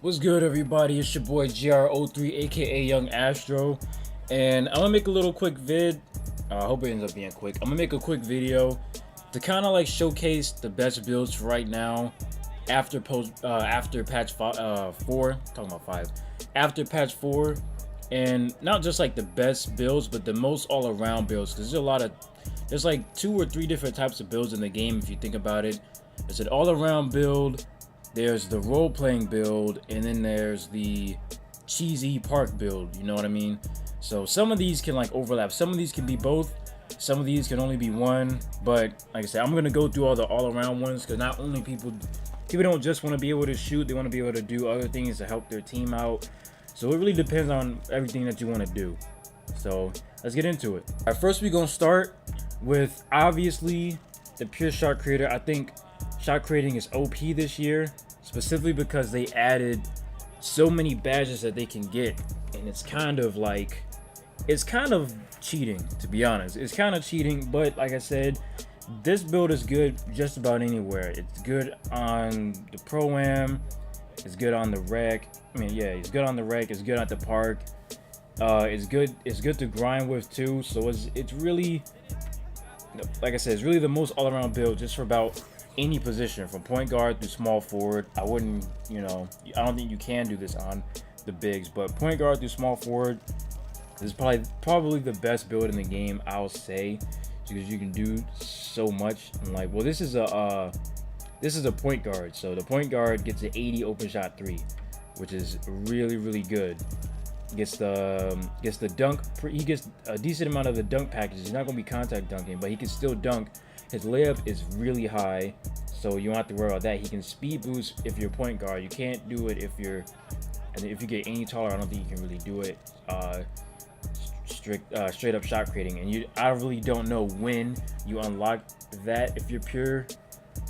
What's good, everybody? It's your boy GR03, aka Young Astro, and I'm gonna make a little quick vid. I hope it ends up being quick. I'm gonna make a quick video to kind of like showcase the best builds for right now after patch 4. Talking about 5 after patch 4, and not just like the best builds, but the most all-around builds. Because there's like 2 or 3 different types of builds in the game if you think about it. There's an all-around build. There's the role-playing build, and then there's the cheesy park build, you know what I mean? So some of these can like overlap, some of these can be both, some of these can only be one, but like I said, I'm gonna go through all the all-around ones, because not only people don't just want to be able to shoot, they want to be able to do other things to help their team out. So it really depends on everything that you want to do. So let's get into it. All right, first we're gonna start with obviously the pure shot creator. I think shot creating is OP this year, specifically because they added so many badges that they can get, and it's kind of cheating, to be honest. It's kind of cheating, but like I said, this build is good just about anywhere. It's good on the pro-am, it's good on the rec. I mean, yeah, it's good on the rec, it's good at the park. It's good to grind with too. So it's really, like I said, it's really the most all-around build just for about any position, from point guard to small forward. I wouldn't, I don't think you can do this on the bigs, but point guard to small forward is probably the best build in the game, I'll say, because you can do so much. And like, well, this is a point guard, so the point guard gets an 80 open shot 3, which is really good. Gets the dunk. He gets a decent amount of the dunk package. He's not going to be contact dunking, but he can still dunk. His layup is really high, so you don't have to worry about that. He can speed boost if you're point guard. You can't do it if you get any taller. I don't think you can really do it. Straight up shot creating, and I really don't know when you unlock that if you're pure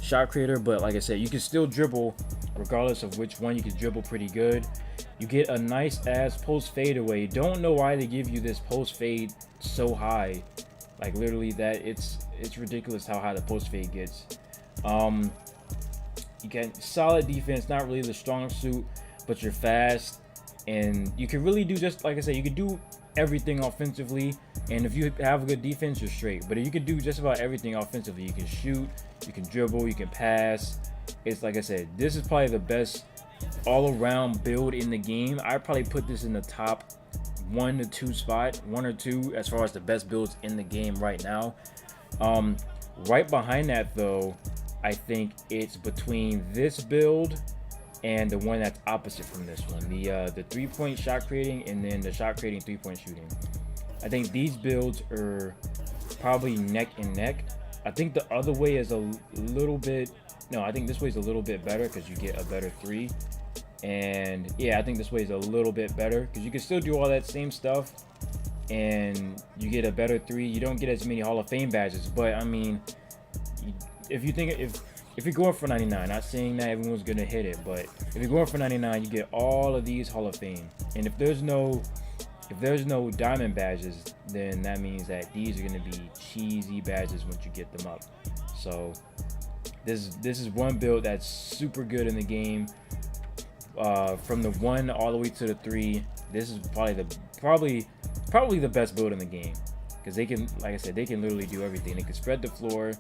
shot creator. But like I said, you can still dribble regardless of which one. You can dribble pretty good. You get a nice ass post fade away. Don't know why they give you this post fade so high. Like literally that it's ridiculous how high the post fade gets. You get solid defense, not really the strong suit, but you're fast, and you can really do, just like I said, you can do everything offensively. And if you have a good defense, you're straight. But if you can do just about everything offensively, you can shoot, you can dribble, you can pass. It's like I said, this is probably the best all-around build in the game. I'd probably put this in the top 1 to 2 spot, 1 or 2 as far as the best builds in the game right now. Right behind that though, I think it's between this build and the one that's opposite from this one, the 3-point shot creating, and then the shot creating 3-point shooting. I think these builds are probably neck and neck. I think the other way is a little bit, no, I think this way is a little bit better because you get a better 3. And yeah, I think this way is a little bit better because you can still do all that same stuff and you get a better 3. You don't get as many Hall of Fame badges, but I mean, if you're going for 99, not saying that everyone's gonna hit it, but if you're going for 99, you get all of these Hall of Fame. And if there's no diamond badges, then that means that these are gonna be cheesy badges once you get them up. So this is one build that's super good in the game. From the 1 all the way to the 3, this is probably the best build in the game, because they can, like I said, they can literally do everything. They can spread the floor.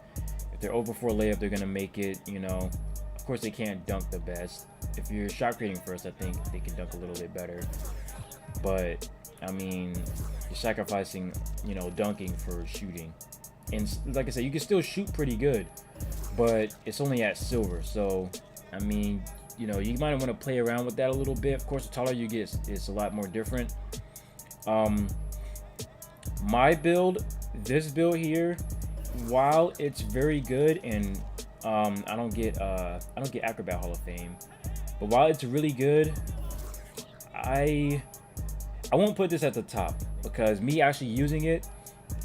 If they're open for a layup, they're gonna make it. Of course they can't dunk the best. If you're shot creating first, I think they can dunk a little bit better, but I mean, you're sacrificing dunking for shooting. And like I said, you can still shoot pretty good, but it's only at silver. So I mean, you might want to play around with that a little bit. Of course, the taller you get, it's a lot more different. My build, this build here, while it's very good, and I don't get Acrobat Hall of Fame, but while it's really good, I won't put this at the top, because me actually using it,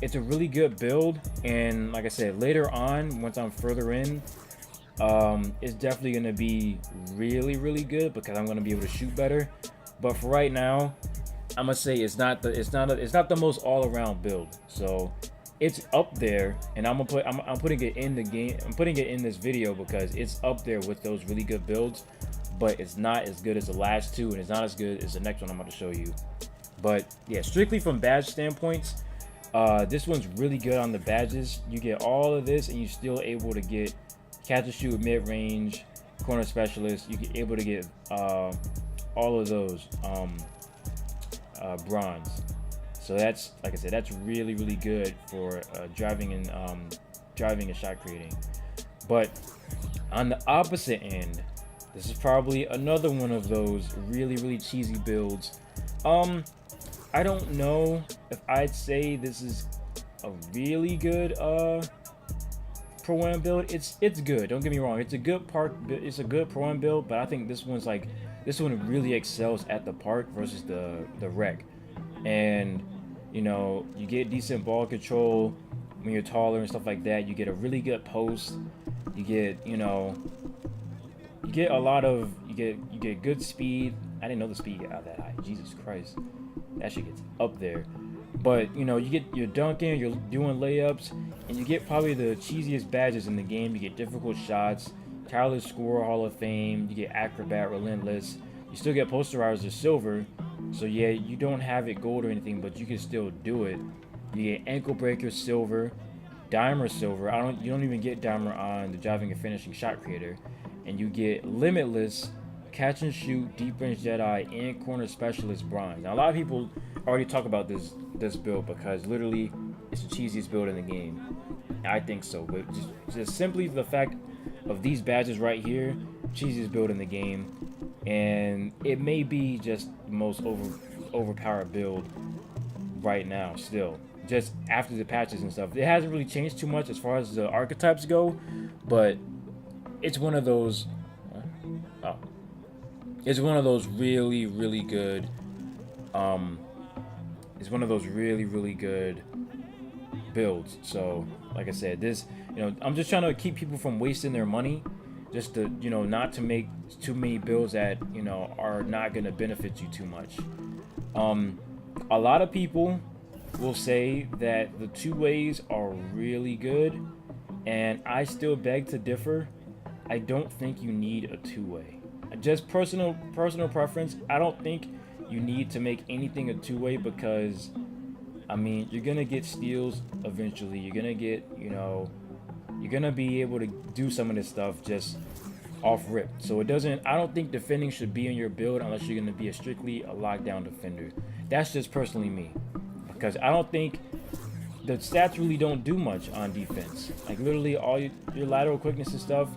it's a really good build. And like I said, later on, once I'm further in, it's definitely going to be really good, because I'm going to be able to shoot better. But for right now, I'm gonna say it's not the most all-around build. So it's up there, and I'm putting it in the game. I'm putting it in this video because it's up there with those really good builds. but it's not as good as the last two, and it's not as good as the next one I'm about to show you. But yeah, strictly from badge standpoints, this one's really good on the badges. You get all of this, and you're still able to get catch and shoot, mid-range, corner specialist. You get able to get all of those bronze. So that's, like I said, that's really, really good for driving and shot creating. But on the opposite end, this is probably another one of those really, really cheesy builds. I don't know if I'd say this is a really good pro-am build. It's good. Don't get me wrong. It's a good pro-am build, but I think this one really excels at the park versus the rec. And you know, you get decent ball control when you're taller and stuff like that. You get a really good post. You get, you get good speed. I didn't know the speed got that high. Jesus Christ, that shit gets up there. But you know, you're dunking, you're doing layups, and you get probably the cheesiest badges in the game. You get difficult shots, tireless scorer, Hall of Fame. You get acrobat, relentless. You still get posterizer silver. So yeah, you don't have it gold or anything, but you can still do it. You get ankle breaker silver, dimer silver. You don't even get dimer on the driving and finishing shot creator, and you get limitless, catch and shoot, deep range Jedi, and corner specialist bronze. Now a lot of people already talk about this build because literally it's the cheesiest build in the game. I think so, but just simply the fact of these badges right here, cheesiest build in the game. And it may be just the most overpowered build right now still, just after the patches and stuff. It hasn't really changed too much as far as the archetypes go, but it's one of those it's one of those really, really good builds. So like I said, this, I'm just trying to keep people from wasting their money, just to, not to make too many builds that, are not going to benefit you too much. A lot of people will say that the two ways are really good, and I still beg to differ. I don't think you need a two-way. Just personal preference. I don't think you need to make anything a two-way because, I mean, you're gonna get steals eventually. You're gonna get, you're gonna be able to do some of this stuff just off rip. So I don't think defending should be in your build unless you're gonna be strictly a lockdown defender. That's just personally me, because I don't think the stats really don't do much on defense. Like literally all your lateral quickness and stuff,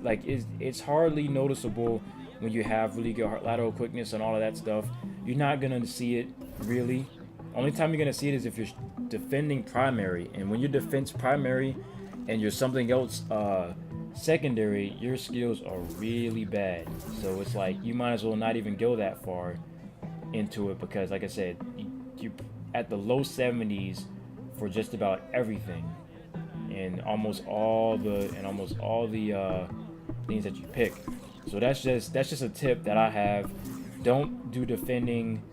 like it's hardly noticeable when you have really good lateral quickness and all of that stuff. You're not gonna see it really. Only time you're gonna see it is if you're defending primary, and when you're defense primary and you're something else secondary, your skills are really bad. So it's like you might as well not even go that far into it, because like I said, you're at the low 70s for just about everything, and almost all the things that you pick. So that's just a tip that I have. Don't do defending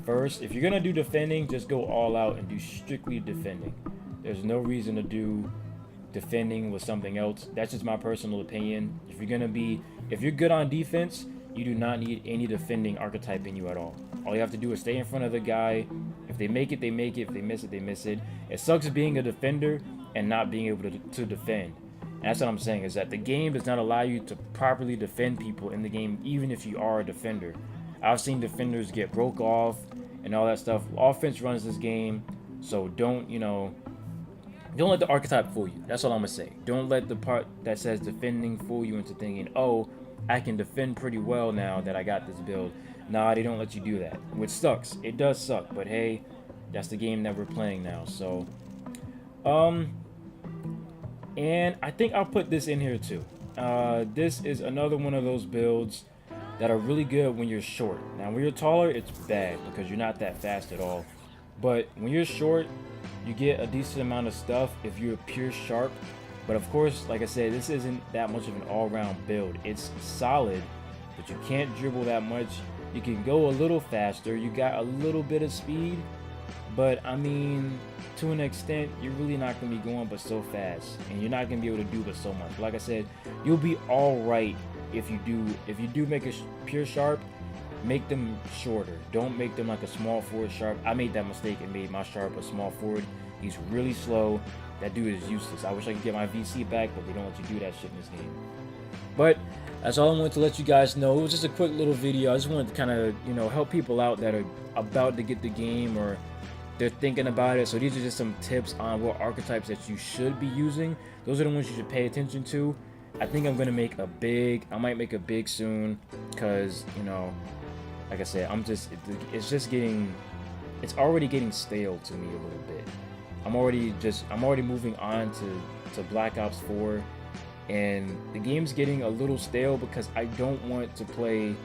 first. If you're gonna do defending, just go all out and do strictly defending. There's no reason to do defending with something else. That's just my personal opinion. If you're good on defense, you do not need any defending archetype in you at all. All you have to do is stay in front of the guy. If they make it, they make it. If they miss it, they miss it. It sucks being a defender and not being able to defend. And that's what I'm saying, is that the game does not allow you to properly defend people in the game, even if you are a defender. I've seen defenders get broke off and all that stuff. Offense runs this game, so don't let the archetype fool you. That's all I'm gonna say. Don't let the part that says defending fool you into thinking, oh, I can defend pretty well now that I got this build. Nah, they don't let you do that, which sucks. It does suck, but hey, that's the game that we're playing now. So, and I think I'll put this in here too. This is another one of those builds that are really good when you're short. Now, when you're taller, it's bad because you're not that fast at all. But when you're short, you get a decent amount of stuff if you're pure sharp. But of course, like I said, this isn't that much of an all-round build. It's solid, but you can't dribble that much. You can go a little faster. You got a little bit of speed, but I mean, to an extent, you're really not going to be going but so fast, and you're not going to be able to do but so much. Like I said, you'll be all right if you do make a pure sharp, make them shorter. Don't make them like a small forward sharp. I made that mistake and made my sharp a small forward. He's really slow. That dude is useless. I wish I could get my VC back, but they don't let you do that shit in this game. But that's all I wanted to let you guys know. It was just a quick little video. I just wanted to kind of, you know, help people out that are about to get the game or they're thinking about it. So these are just some tips on what archetypes that you should be using. Those are the ones you should pay attention to. I think I'm gonna make a big. I might make a big soon, cause you know, like I said, it's already getting stale to me a little bit. I'm already moving on to Black Ops 4, and the game's getting a little stale because I don't want to play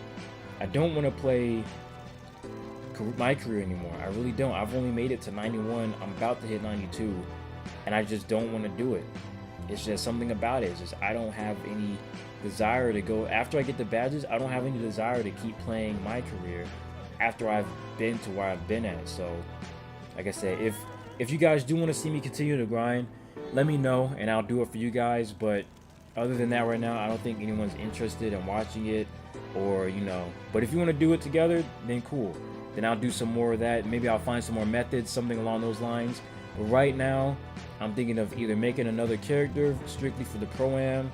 my career anymore. I really don't. I've only made it to 91. I'm about to hit 92, and I just don't want to do it. It's just something about it. It's just I don't have any desire to go after I get the badges. I don't have any desire to keep playing my career after I've been to where I've been at. So, like I said, if you guys do want to see me continue to grind, let me know and I'll do it for you guys. But other than that, right now, I don't think anyone's interested in watching it, or you know. But if you want to do it together, then cool. Then I'll do some more of that. Maybe I'll find some more methods, something along those lines. But right now, I'm thinking of either making another character strictly for the Pro-Am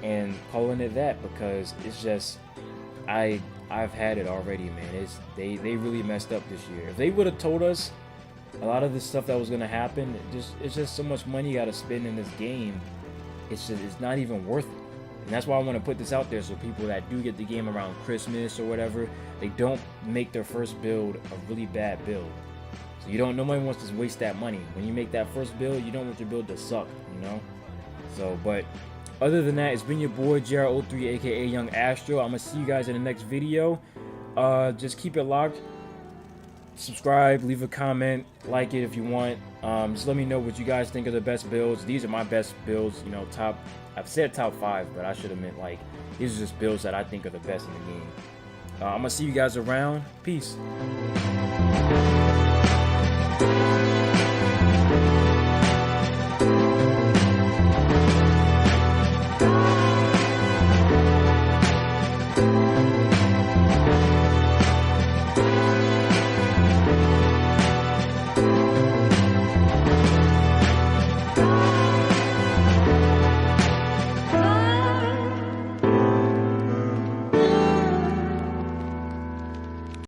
and calling it that, because it's just I've had it already, man. They really messed up this year. If they would have told us a lot of this stuff that was gonna happen, it's just so much money you gotta spend in this game. It's not even worth it. And that's why I want to put this out there, so people that do get the game around Christmas or whatever, they don't make their first build a really bad build. So nobody wants to waste that money. When you make that first build, you don't want your build to suck, you know? So, but other than that, it's been your boy JR03, aka Young Astro. I'm gonna see you guys in the next video. Just keep it locked. Subscribe, leave a comment, like it if you want. Just let me know what you guys think are the best builds. These are my best builds, you know, I've said top 5, but I should have meant like these are just builds that I think are the best in the game. I'm gonna see you guys around. Peace.